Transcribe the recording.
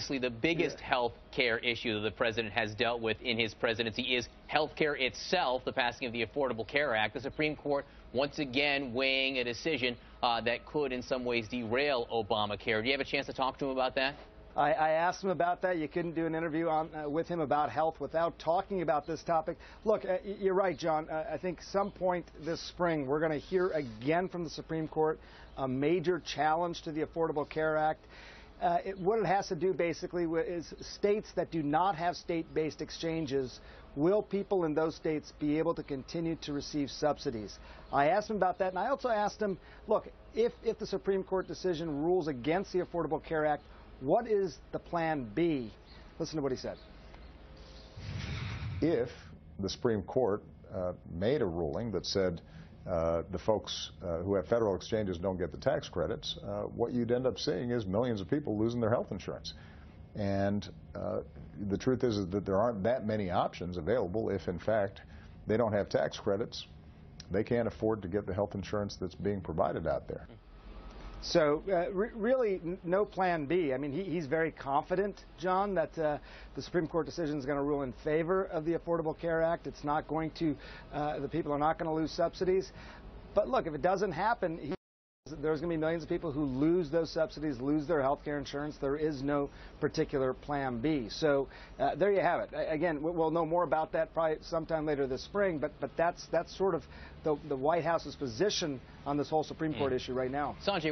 Obviously, the biggest health care issue that the president has dealt with in his presidency is health care itself, the passing of the Affordable Care Act. The Supreme Court once again weighing a decision that could in some ways derail Obamacare. Do you have a chance to talk to him about that? I asked him about that. You couldn't do an interview with him about health without talking about this topic. Look, you're right, John. I think some point this spring we're going to hear again from the Supreme Court a major challenge to the Affordable Care Act. What it has to do basically is states that do not have state-based exchanges, will people in those states be able to continue to receive subsidies? I asked him about that, and I also asked him, look, if the Supreme Court decision rules against the Affordable Care Act, what is the plan B? Listen to what he said. If the Supreme Court made a ruling that said the folks who have federal exchanges don't get the tax credits, what you'd end up seeing is millions of people losing their health insurance. And the truth is that there aren't that many options available if, in fact, they don't have tax credits. They can't afford to get the health insurance that's being provided out there. So really no plan B. I mean, he's very confident, John, that the Supreme Court decision is going to rule in favor of the Affordable Care Act. It's not going to, the people are not going to lose subsidies. But look, if it doesn't happen, there's going to be millions of people who lose those subsidies, lose their health care insurance. There is no particular plan B. So there you have it. Again, we'll know more about that probably sometime later this spring, but that's sort of the White House's position on this whole Supreme Court issue right now. Sanjay.